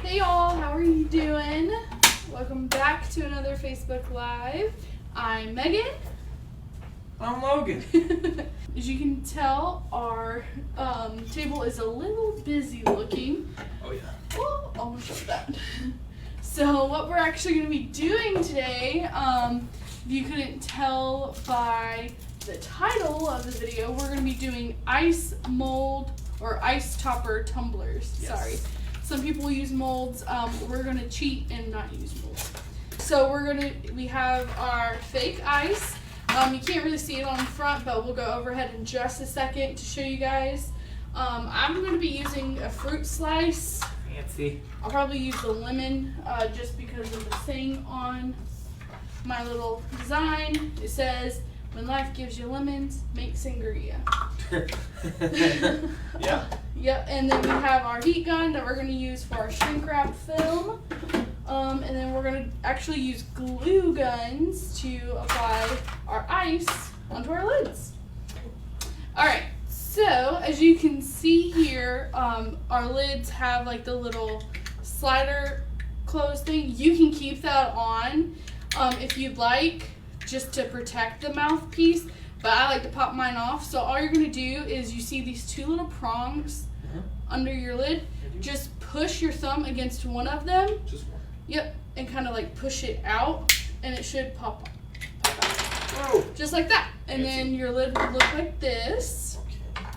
Hey y'all, how are you doing? Welcome back to another Facebook Live. I'm Megan. I'm Logan. As you can tell, our table is a little busy looking. Oh yeah. Oh, almost showed that. So what we're actually going to be doing today, if you couldn't tell by the title of the video, we're going to be doing ice mold or ice topper tumblers. Yes. Sorry. Some people use molds. We're going to cheat and not use molds. So we have our fake ice. You can't really see it on the front, but we'll go overhead in just a second to show you guys. I'm going to be using a fruit slice. Fancy. I'll probably use the lemon just because of the saying on my little design. It says, when life gives you lemons, make sangria. Yeah. Yep, and then we have our heat gun that we're going to use for our shrink wrap film. And then we're going to actually use glue guns to apply our ice onto our lids. Alright, so as you can see here, our lids have like the little slider close thing. You can keep that on if you'd like, just to protect the mouthpiece. But I like to pop mine off. So all you're going to do is you see these two little prongs under your lid. Just push your thumb against one of them. Just one. Yep, and kind of like push it out, and it should pop out. Oh. Just like that. And then your lid would look like this. Okay.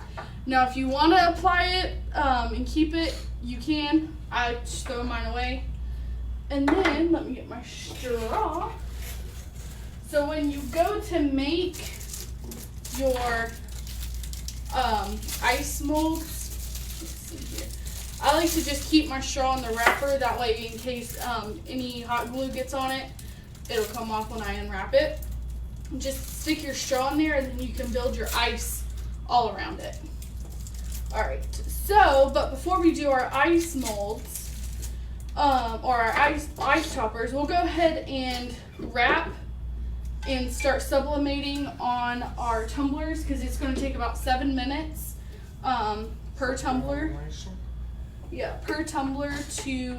Now if you want to apply it and keep it, you can. I just throw mine away. And then, let me get my straw. So when you go to make your ice molds, let's see here. I like to just keep my straw in the wrapper. That way, in case any hot glue gets on it, it'll come off when I unwrap it. Just stick your straw in there, and then you can build your ice all around it. All right. So, but before we do our ice molds or our ice toppers, we'll go ahead and wrap and start sublimating on our tumblers because it's going to take about 7 minutes per tumbler. Yeah, per tumbler to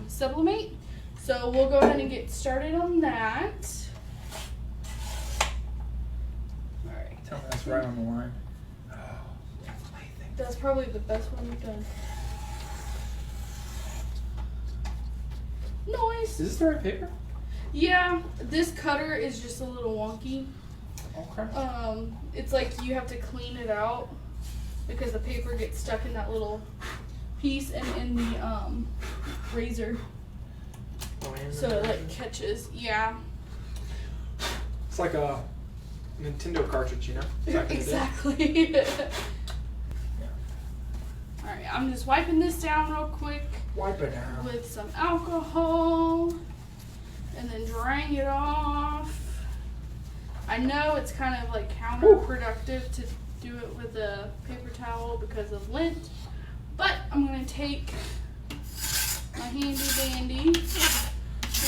sublimate. So we'll go ahead and get started on that. All right. Tell me that's right on the line. Oh, That's probably the best one we've done. Nice. is this the right paper? Yeah, this cutter is just a little wonky. Okay. It's like you have to clean it out because the paper gets stuck in that little piece and in the razor, so it like catches. Yeah. It's like a Nintendo cartridge, you know? Back in the day. Exactly. Yeah. All right, I'm just wiping this down real quick Wipe it down. with some alcohol. And then drying it off. I know it's kind of like counterproductive to do it with a paper towel because of lint, but I'm going to take my handy dandy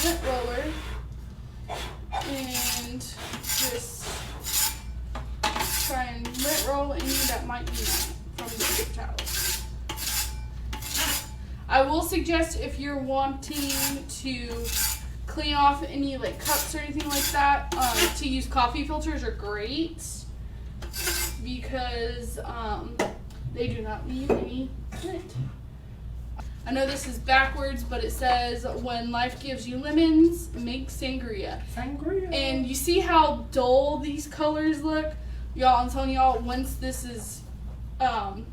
lint roller and just try and lint roll any that might be from the paper towel. I will suggest if you're wanting to clean off any like cups or anything like that, to use coffee filters are great because they do not leave any lint. I know this is backwards, but it says when life gives you lemons, make sangria. Sangria. And you see how dull these colors look? Y'all, I'm telling y'all, once this is on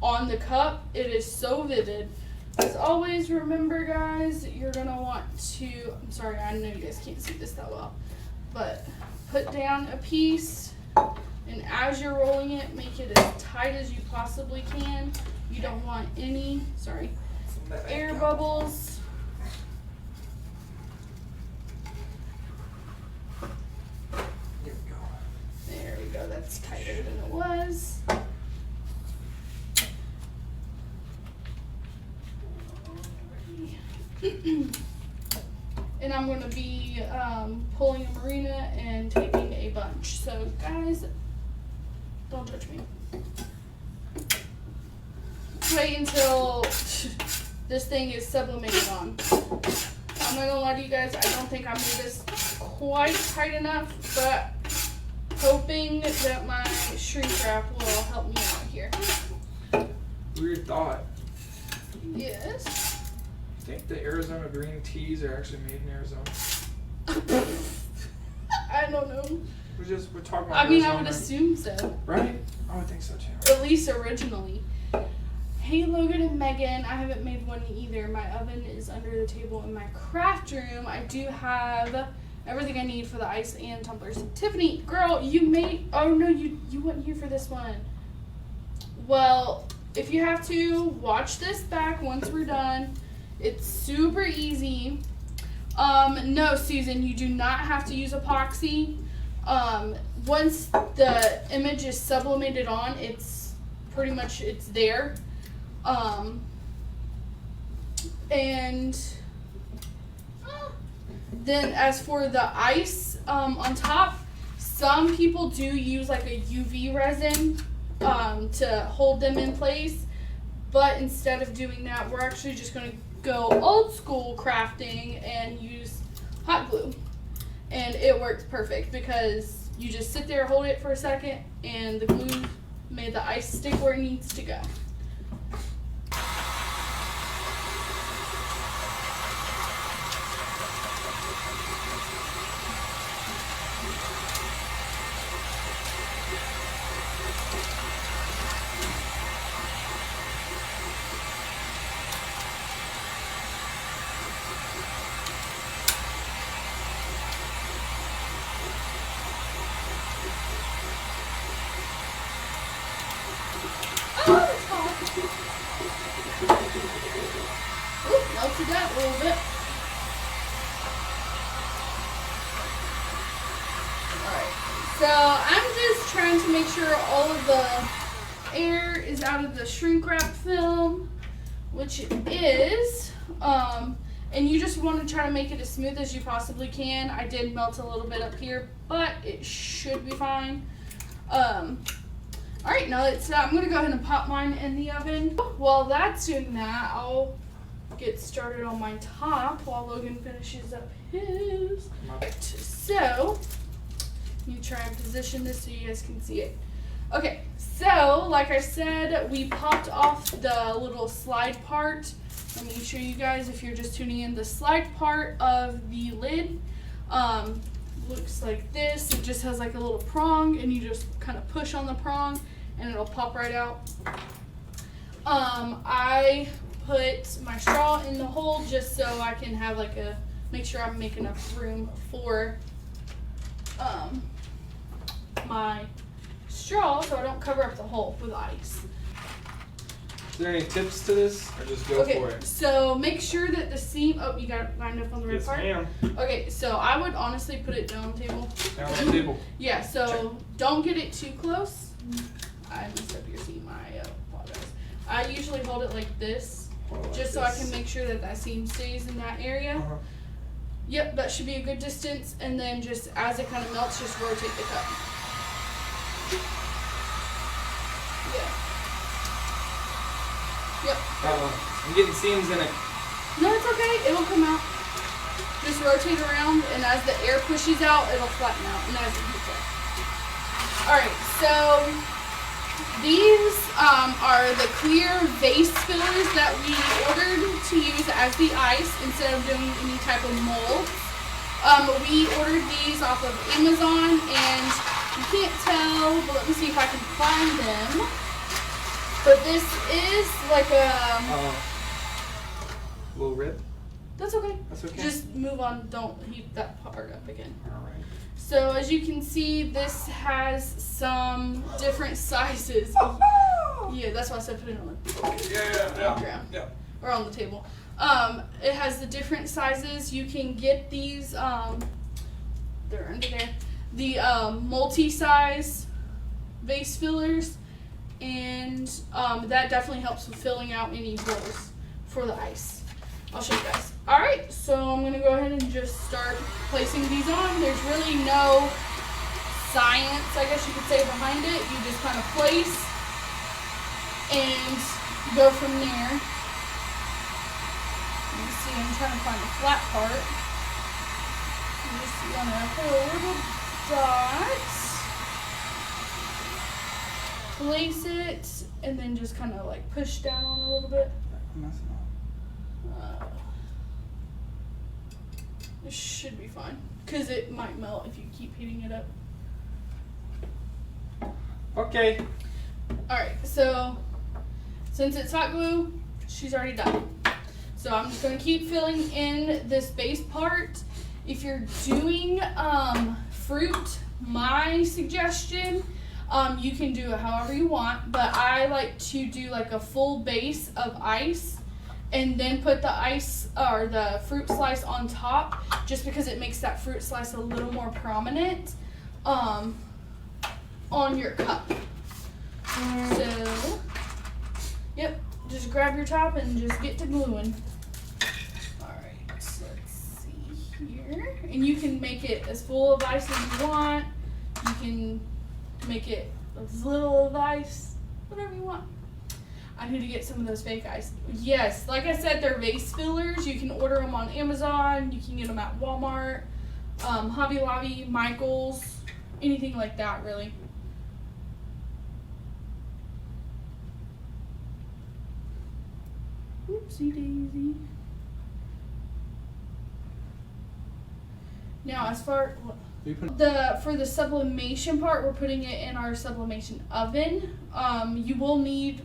the cup, it is so vivid. As always, remember guys, you're going to want to, I'm sorry, I know you guys can't see this that well, but put down a piece, and as you're rolling it, make it as tight as you possibly can. You don't want any, air bubbles. Here we go. There we go, that's tighter than it was. And I'm going to be pulling a marina and taking a bunch. So guys, don't touch me. Wait until this thing is sublimated on. I'm not gonna lie to you guys, I don't think I made this quite tight enough, but hoping that my shrink wrap will help me out here. Weird thought. Yes. I think the Arizona green teas are actually made in Arizona. I don't know. We're talking about I mean, Arizona. I would assume so. Right? I would think so too. At least originally. Hey Logan and Megan, I haven't made one either. My oven is under the table in my craft room. I do have everything I need for the ice and tumblers. Tiffany, girl, you made, oh no, you weren't here for this one. Well, if you have to, watch this back once we're done. It's super easy. No, Susan, you do not have to use epoxy. Once the image is sublimated on, it's pretty much, it's there. And then as for the ice on top, some people do use like a UV resin to hold them in place, but instead of doing that, we're actually just going to go old school crafting and use hot glue, and it works perfect because you just sit there, hold it for a second, and the glue made the ice stick where it needs to go. Melted that a little bit. Alright, so I'm just trying to make sure all of the air is out of the shrink wrap film, which it is. And you just want to try to make it as smooth as you possibly can. I did melt a little bit up here, but it should be fine. Alright, now it's I'm going to go ahead and pop mine in the oven. While that's doing that, I'll get started on my top while Logan finishes up his. Right, so, let me try and position this so you guys can see it. Okay, so like I said, we popped off the little slide part. Let me show you guys if you're just tuning in. The slide part of the lid looks like this. It just has like a little prong, and you just kind of push on the prong and it'll pop right out. I put my straw in the hole just so I can have like make sure I make enough room for my straw so I don't cover up the hole with ice. Is there any tips to this, or just go for it? So make sure that the seam, oh, you got it lined up on the right Yes, part? ma'am. Okay, so I would honestly put it down on the table. Down on the table. Yeah, so don't get it too close. I messed up your seam, I apologize. I usually hold it like this, just so I can make sure that that seam stays in that area. Yep, that should be a good distance, and then just as it kind of melts, just rotate the cup. Yeah. Yep. I'm getting seams in it. No, it's okay. It'll come out. Just rotate around, and as the air pushes out, it'll flatten out, and as it heats up. Alright, so these are the clear vase fillers that we ordered to use as the ice instead of doing any type of mold. We ordered these off of Amazon, and you can't tell, but let me see if I can find them. But this is like a little rib. That's okay. That's okay. Just move on. Don't heat that part up again. All right. So as you can see, this has some different sizes. Yeah, that's why I said put it on the ground. Yeah. Or on the table. It has the different sizes. You can get these. They're under there. The multi-size vase fillers. And that definitely helps with filling out any holes for the ice. I'll show you guys. Alright, so I'm going to go ahead and just start placing these on. There's really no science, I guess you could say, behind it. You just kind of place and go from there. You see, I'm trying to find the flat part. You just want to put a little dot, place it, and then just kind of like push down on it a little bit. It should be fine, because it might melt if you keep heating it up. Okay. Alright, so since it's hot glue, she's already done. So I'm just going to keep filling in this base part. If you're doing fruit, my suggestion, you can do it however you want, but I like to do like a full base of ice and then put the ice or the fruit slice on top, just because it makes that fruit slice a little more prominent on your cup. So, yep, just grab your top and just get to gluing. Alright, so let's see here. And you can make it as full of ice as you want. You can make it as little of ice, whatever you want. I need to get some of those fake ice. Yes, like I said, they're vase fillers. You can order them on Amazon. You can get them at Walmart, Hobby Lobby, Michael's, anything like that, really. Oopsie daisy. Now, as far for the sublimation part, we're putting it in our sublimation oven. You will need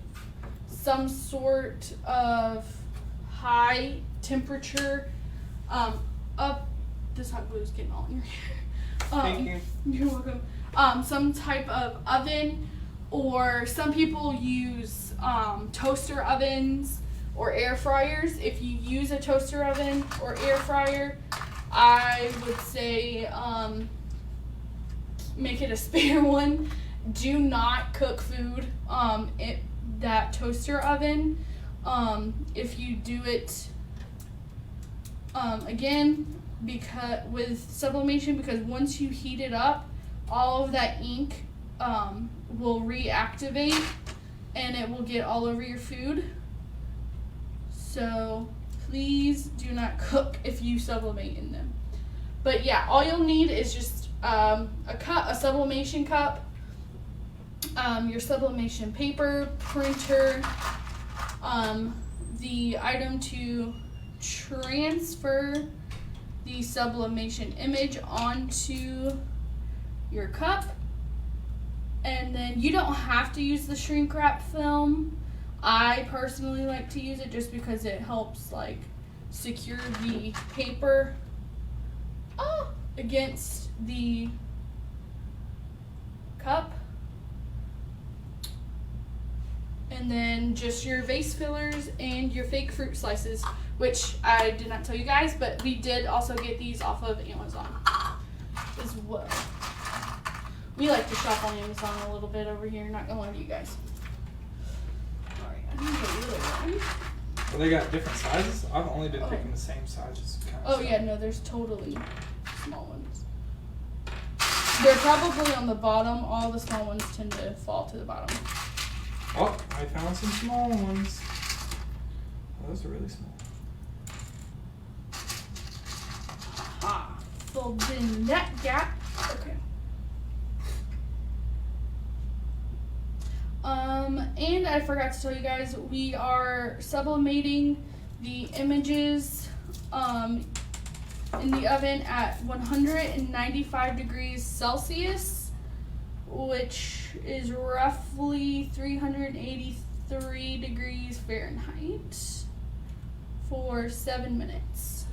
some sort of high temperature. This hot glue is getting all in your hair. Thank you. You're welcome. Some type of oven, or some people use toaster ovens or air fryers. If you use a toaster oven or air fryer, I would say make it a spare one. Do not cook food in that toaster oven. If you do it again, because with sublimation, because once you heat it up, all of that ink will reactivate and it will get all over your food. So please do not cook if you sublimate in them. But yeah, all you'll need is just a sublimation cup, your sublimation paper, printer, the item to transfer the sublimation image onto your cup, and then you don't have to use the shrink wrap film. I personally like to use it just because it helps like secure the paper against the cup. And then just your vase fillers and your fake fruit slices, which I did not tell you guys, but we did also get these off of Amazon as well. We like to shop on Amazon a little bit over here, not gonna lie to you guys. Alright, I need a little one. Well, they got different sizes? I've only been picking the same sizes. Yeah, no, there's totally small ones. They're probably on the bottom. All the small ones tend to fall to the bottom. Oh, I found some small ones. Oh, those are really small. Filled in that gap. Okay. And I forgot to tell you guys, we are sublimating the images in the oven at 195 degrees Celsius, which is roughly 383 degrees Fahrenheit for 7 minutes.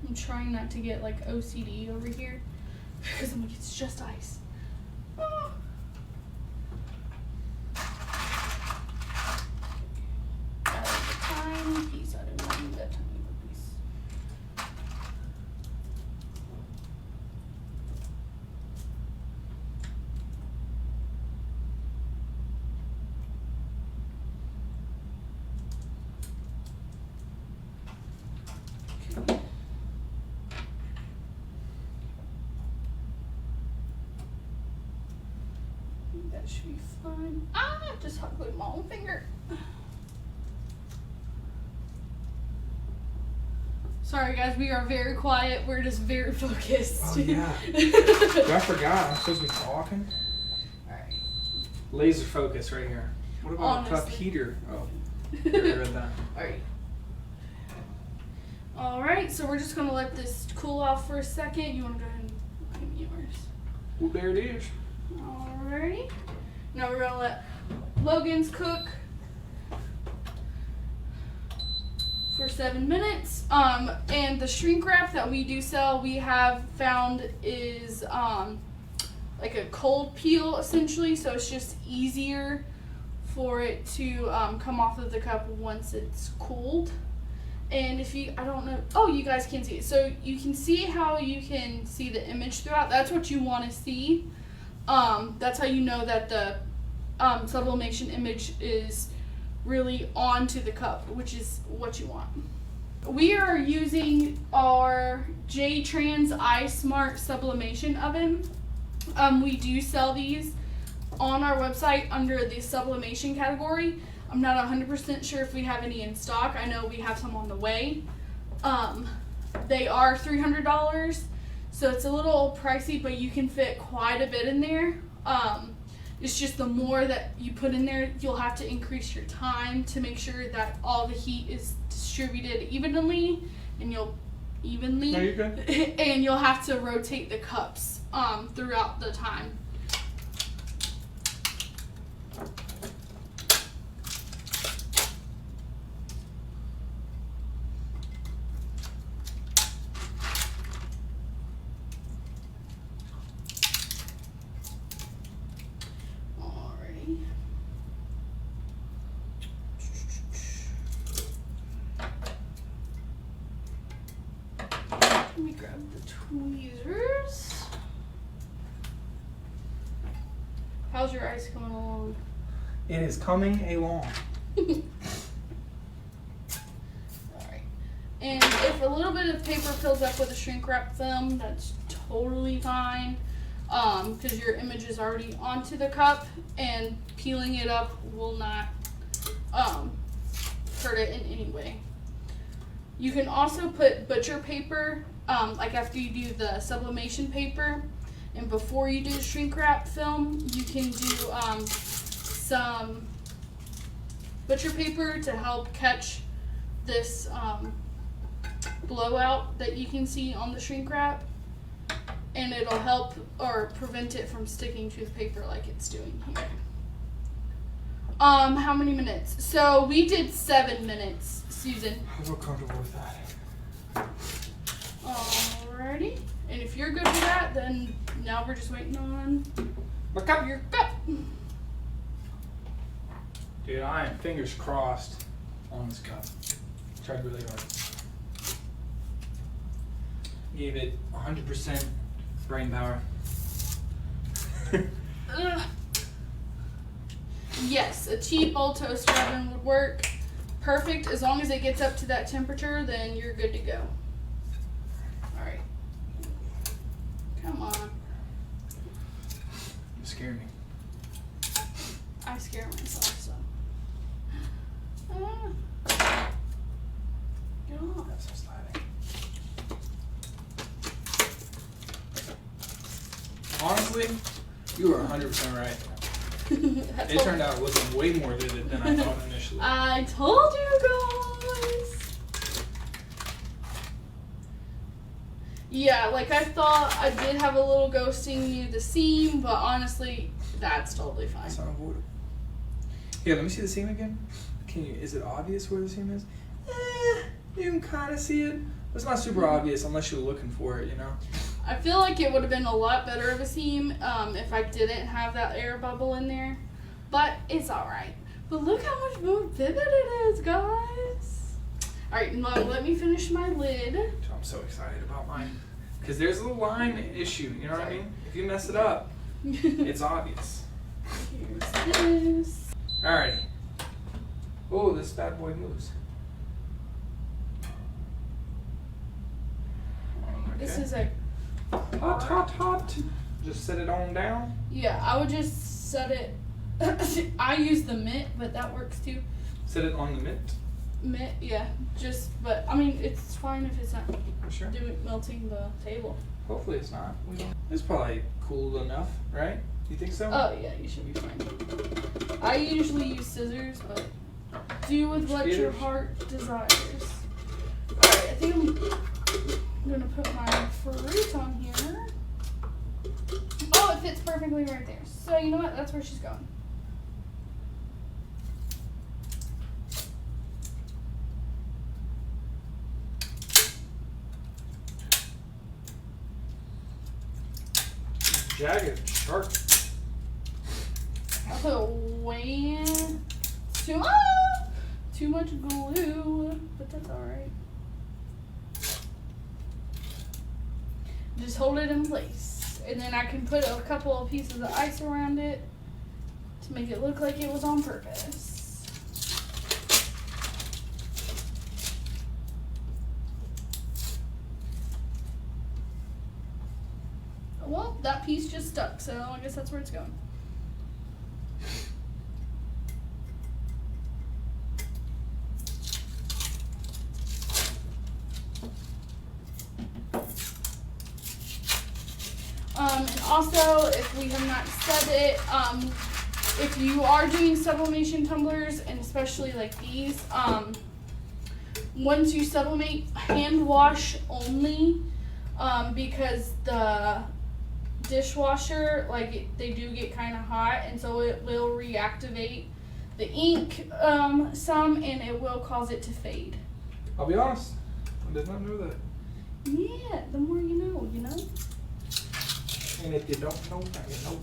I'm trying not to get like OCD over here because I'm like, it's just ice. Oh. That was a tiny piece. I didn't want that tiny little piece. That should be fine. Ah, just hot glued my own finger. Sorry guys, we are very quiet. We're just very focused. Oh yeah. I forgot. I'm supposed to be talking. Alright. Laser focus right here. What about a cup Honestly. heater? Oh, I read that. Alright. Alright, so we're just gonna let this cool off for a second. You wanna go ahead and give me yours? Well, there it is. Alrighty. Now we're gonna let Logan's cook for 7 minutes. And the shrink wrap that we do sell, we have found is like a cold peel essentially, so it's just easier for it to come off of the cup once it's cooled. And if you, I don't know, oh, you guys can see it. So you can see how you can see the image throughout. That's what you want to see. That's how you know that the sublimation image is really onto the cup, which is what you want. We are using our J-Trans iSmart Sublimation Oven. We do sell these on our website under the sublimation category. I'm not 100% sure if we have any in stock. I know we have some on the way. They are $300, so it's a little pricey, but you can fit quite a bit in there. It's just the more that you put in there, you'll have to increase your time to make sure that all the heat is distributed evenly, and you'll No, you're good. and you'll have to rotate the cups throughout the time. Alrighty. Let me grab the tweezers. How's your ice coming along? It is coming along. Alright. And if a little bit of paper fills up with a shrink wrap film, that's totally fine. Because your image is already onto the cup, and peeling it up will not hurt it in any way. You can also put butcher paper, like after you do the sublimation paper, and before you do the shrink wrap film, you can do some butcher paper to help catch this blowout that you can see on the shrink wrap, and it'll help or prevent it from sticking to the paper like it's doing here. How many minutes? So we did 7 minutes, Susan. I feel comfortable with that. Alrighty. And if you're good with that, then now we're just waiting on My cup. your cup. Dude, I am fingers crossed on this cup. Tried really hard. Gave it 100% brain power. Ugh. Yes, a cheap old toaster oven would work perfect. As long as it gets up to that temperature, then you're good to go. Alright. Come on. You scared me. I scare myself, so. Get off. That's so sliding. Honestly, you were 100% right. It turned out looking way more vivid than I thought initially. I told you guys. Yeah, like I thought I did have a little ghosting near the seam, but honestly, that's totally fine. That's unavoidable. Here, let me see the seam again. Can you? Is it obvious where the seam is? You can kind of see it. It's not super obvious unless you're looking for it, you know? I feel like it would have been a lot better of a seam if I didn't have that air bubble in there, but it's alright. But look how much more vivid it is, guys. Alright, now let me finish my lid. I'm so excited about mine. Because there's a line issue, you know what I mean? If you mess it up, it's obvious. Here's this. Alrighty. Oh, this bad boy moves. This is a Hot, hot, hot. Just set it on down? Yeah, I would just set it. I use the mitt, but that works too. Set it on the mitt? Mitt, yeah. But I mean, it's fine if it's not Sure. melting the table. Hopefully it's not. It's probably cool enough, right? You think so? Oh yeah, you should be fine. I usually use scissors, but do with what your heart desires. Alright, I think I'm gonna put my fruit on here. Oh, it fits perfectly right there. So you know what? That's where she's going. Jagged, sharp. I put way too much glue, but that's alright. Just hold it in place. And then I can put a couple of pieces of ice around it to make it look like it was on purpose. Well, that piece just stuck, so I guess that's where it's going. And also, if we have not said it, if you are doing sublimation tumblers, and especially like these, once you sublimate, hand wash only, because the dishwasher, they do get kind of hot, and so it will reactivate the ink some, and it will cause it to fade. I'll be honest, I did not know that. Yeah, the more you know, you know? And if you don't know, now you know.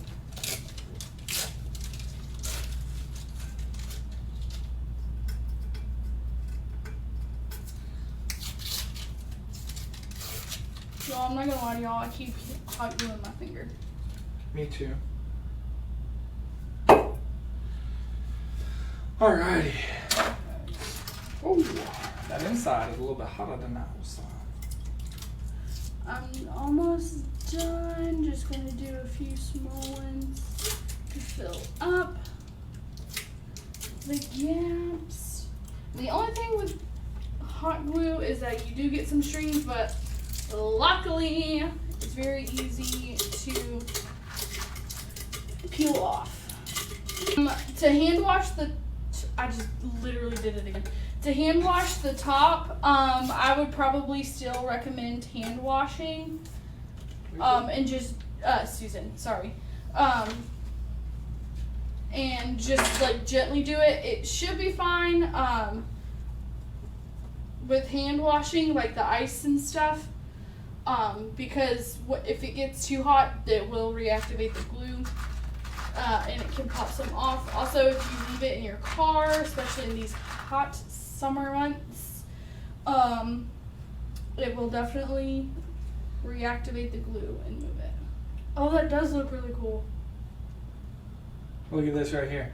Y'all, I'm not gonna lie to y'all, I keep hot gluing my finger. Me too. Alrighty. Oh, that inside is a little bit hotter than that outside. I'm almost done. Just gonna do a few small ones to fill up the gaps. The only thing with hot glue is that you do get some strings, but luckily it's very easy to peel off. To hand wash I just literally did it again. To hand wash the top, I would probably still recommend hand washing. And just, Susan, sorry. And just gently do it. It should be fine, with hand washing, like the ice and stuff. Because if it gets too hot, it will reactivate the glue. And it can pop some off. Also, if you leave it in your car, especially in these hot summer months, it will definitely reactivate the glue and move it. Oh, that does look really cool. Look at this right here.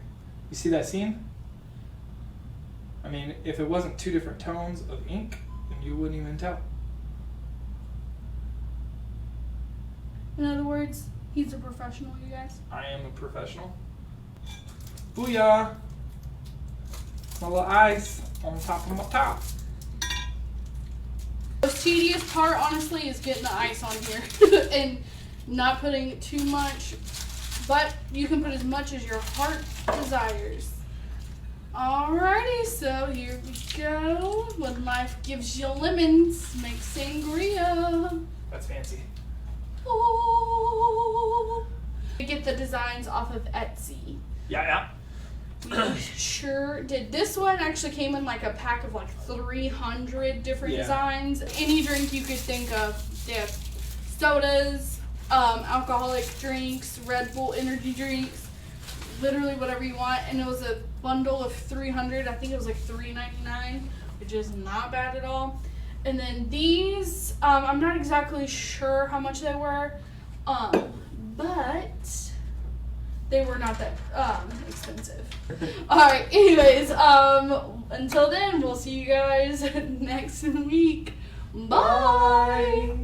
You see that seam? I mean, if it wasn't two different tones of ink, then you wouldn't even tell. In other words, he's a professional, you guys. I am a professional. Booyah! My little ice on top of my top. The most tedious part, honestly, is getting the ice on here and not putting too much, but you can put as much as your heart desires. Alrighty, so here we go. When life gives you lemons, make sangria. That's fancy. Oh. Get the designs off of Etsy. Yeah. We sure did. This one actually came in like a pack of 300 different designs. Any drink you could think of. They have sodas, alcoholic drinks, Red Bull energy drinks, literally whatever you want. And it was a bundle of 300. I think it was like $3.99, which is not bad at all. And then these, I'm not exactly sure how much they were, but they were not that expensive. Alright, anyways, until then, we'll see you guys next week. Bye!